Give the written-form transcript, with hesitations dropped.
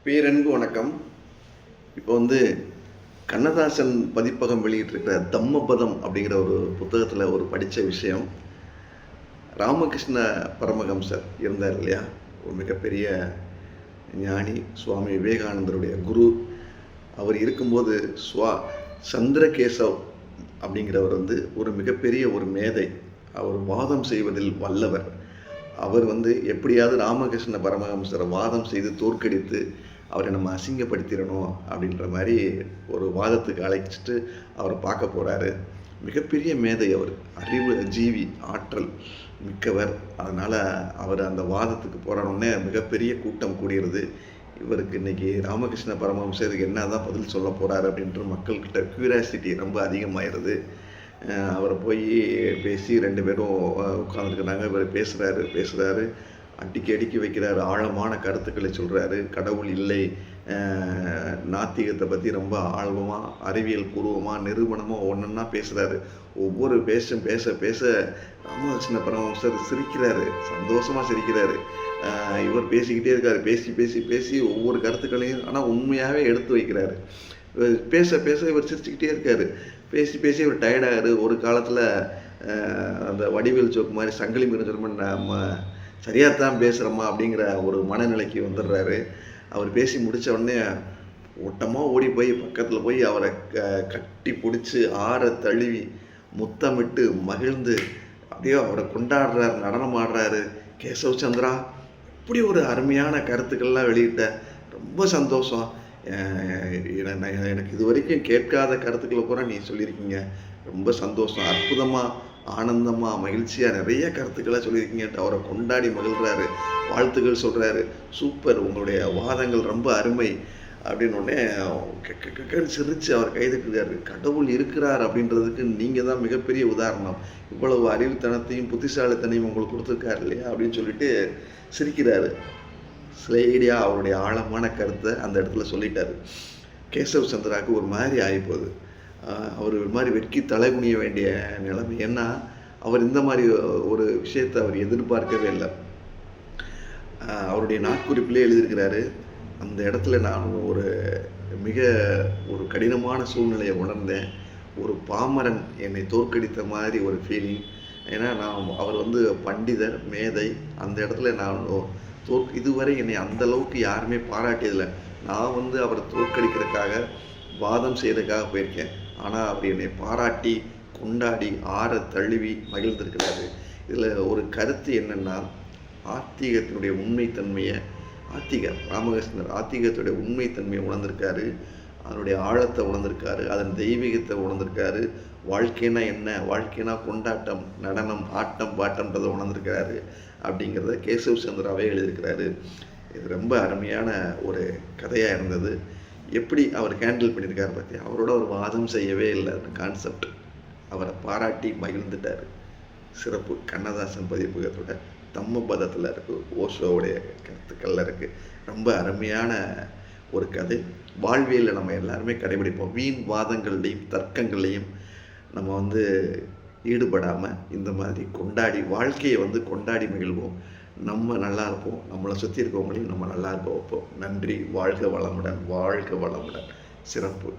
பேரன்பு வணக்கம். இப்போ கண்ணதாசன் பதிப்பகம் வெளியிட்டிருக்கிற தம்மபதம் அப்படிங்கிற ஒரு புத்தகத்தில் ஒரு படித்த விஷயம். ராமகிருஷ்ண பரமஹம்சர் இருந்தார் இல்லையா, ஒரு மிகப்பெரிய ஞானி, சுவாமி விவேகானந்தருடைய குரு. அவர் இருக்கும்போது சந்திரகேசவ் அப்படிங்கிறவர் ஒரு மிகப்பெரிய ஒரு மேதை. அவர் வாதம் செய்வதில் வல்லவர். அவர் எப்படியாவது ராமகிருஷ்ண பரமஹம்சரை வாதம் செய்து தோற்கடித்து அவரை நம்ம அசிங்கப்படுத்திடணும் அப்படின்ற மாதிரி ஒரு வாதத்துக்கு அழைச்சிட்டு அவரை பார்க்க போகிறாரு. மிகப்பெரிய மேதை அவர், அறிவு ஜீவி, ஆற்றல் மிக்கவர். அதனால் அவர் அந்த வாதத்துக்கு போகிறோன்னே மிகப்பெரிய கூட்டம் கூடியிருது. இவருக்கு இன்றைக்கி ராமகிருஷ்ண பரமஹம்சருக்கு என்ன தான் பதில் சொல்ல போகிறாரு அப்படின்ற மக்கள்கிட்ட க்யூரியாசிட்டி ரொம்ப அதிகமாகிடுது. அவரை போய் பேசி 2 பேரும் உட்காந்துருக்குறாங்க. இவர் பேசுகிறாரு, அடிக்கி வைக்கிறாரு, ஆழமான கருத்துக்களை சொல்கிறாரு. கடவுள் இல்லை, நாத்திகத்தை பற்றி ரொம்ப ஆழமாக அறிவியல் பூர்வமாக நிரூபணமாக ஒன்றா பேசுகிறாரு. ஒவ்வொரு பேச ராமகிருஷ்ண பரமஹம்சர் சிரிக்கிறாரு, சந்தோஷமாக சிரிக்கிறாரு. இவர் பேசிக்கிட்டே இருக்கார். பேசி ஒவ்வொரு கருத்துக்களையும் ஆனால் உண்மையாகவே எடுத்து வைக்கிறாரு. பேச இவர் சிரிச்சுக்கிட்டே இருக்கார். பேசி இவர் டயர்டாகிறாரு. ஒரு காலத்தில் அந்த வடிவேல் ஜோக்கு மாதிரி சங்கிலி மிருந்துருமா, நம்ம சரியாகத்தான் பேசுகிறோமா அப்படிங்கிற ஒரு மனநிலைக்கு வந்துடுறாரு. அவர் பேசி முடித்த உடனே ஓட்டமாக ஓடி போய் பக்கத்தில் போய் அவரை கட்டி பிடிச்சி ஆற தழுவி முத்தமிட்டு மகிழ்ந்து அப்படியே அவரை கொண்டாடுறாரு, நடனம் ஆடுறாரு. கேசவ் சந்திரா, இப்படி ஒரு அருமையான கருத்துக்கள்லாம் வெளியிட்ட, ரொம்ப சந்தோஷம். எனக்கு இது வரைக்கும் கேட்காத கருத்துக்களை பூரா நீ சொல்லியிருக்கீங்க, ரொம்ப சந்தோஷம், அற்புதமாக, ஆனந்தமாக, மகிழ்ச்சியாக நிறைய கருத்துக்களை சொல்லியிருக்கீங்கன்ட்டு அவரை கொண்டாடி மகிழ்கிறாரு, வாழ்த்துக்கள் சொல்கிறாரு. சூப்பர், உங்களுடைய வாதங்கள் ரொம்ப அருமை அப்படின்னோடனே சிரித்து அவர் கைதுக்குறாரு. கடவுள் இருக்கிறார் அப்படின்றதுக்கு நீங்கள் தான் மிகப்பெரிய உதாரணம். இவ்வளவு அறிவுத்தனத்தையும் புத்திசாலித்தனையும் உங்களுக்கு கொடுத்துருக்காரு இல்லையா அப்படின்னு சொல்லிட்டு சிரிக்கிறாரு. ஸ்லைடியாக அவருடைய ஆழமான கருத்தை அந்த இடத்துல சொல்லிட்டார். கேசவ் சந்திராவுக்கு ஒரு மாதிரி ஆகிப்போகுது. அவர் ஒரு மாதிரி வெட்கி தலைகுனிய வேண்டிய நிலைமை. ஏன்னா அவர் இந்த மாதிரி ஒரு விஷயத்தை அவர் எதிர்பார்க்கவே இல்லை. அவருடைய நாட்குறிப்பிலே எழுதியிருக்கிறாரு, அந்த இடத்துல நான் ஒரு கடினமான சூழ்நிலையை உணர்ந்தேன். ஒரு பாமரன் என்னை தோற்கடித்த மாதிரி ஒரு ஃபீலிங். ஏன்னா அவர் பண்டிதர், மேதை. அந்த இடத்துல நான் இதுவரை என்னை அந்த அளவுக்கு யாருமே பாராட்டியதில்லை. நான் அவரை தோற்கடிக்கிறதுக்காக, வாதம் செய்யறதுக்காக போயிருக்கேன். ஆனால் அவர் என்னை பாராட்டி கொண்டாடி ஆற தழுவி மகிழ்ந்திருக்கிறாரு. இதில் ஒரு கருத்து என்னென்னா, ஆத்திகத்தினுடைய உண்மைத்தன்மையை ராமகிருஷ்ணர் ஆத்திகத்துடைய உண்மைத்தன்மையை உணர்ந்திருக்காரு, அதனுடைய ஆழத்தை உணர்ந்திருக்காரு, அதன் தெய்வீகத்தை உணர்ந்திருக்காரு. வாழ்க்கைனா என்ன, வாழ்க்கைனா கொண்டாட்டம், நடனம், ஆட்டம், பாட்டம்ன்றதை உணர்ந்திருக்கிறாரு அப்படிங்கிறத கேசவ் சந்திராவே எழுதியிருக்கிறாரு. இது ரொம்ப அருமையான ஒரு கதையாக இருந்தது. எப்படி அவர் ஹேண்டில் பண்ணியிருக்காரு பற்றி, அவரோட ஒரு வாதம் செய்யவே இல்லை. அந்த கான்செப்ட் அவரை பாராட்டி மகிழ்ந்துட்டார். சிறப்பு. கண்ணதாசன் பதிப்பகத்தோட தம்மபதத்தில் இருக்குது, ஓஷோவுடைய கருத்துக்களில் இருக்குது. ரொம்ப அருமையான ஒரு கதை. வாழ்வியலில் நம்ம எல்லாருமே கடைபிடிப்போம். வீண் வாதங்கள்லையும் தர்க்கங்களையும் நம்ம ஈடுபடாமல் இந்த மாதிரி கொண்டாடி வாழ்க்கையை கொண்டாடி மகிழ்வோம். நம்ம நல்லா இருப்போம், நம்மளை சுற்றி இருக்கவங்களையும் நம்ம நல்லா இருக்க வைப்போம். நன்றி. வாழ்க வளமுடன், வாழ்க வளமுடன். சிறப்பு.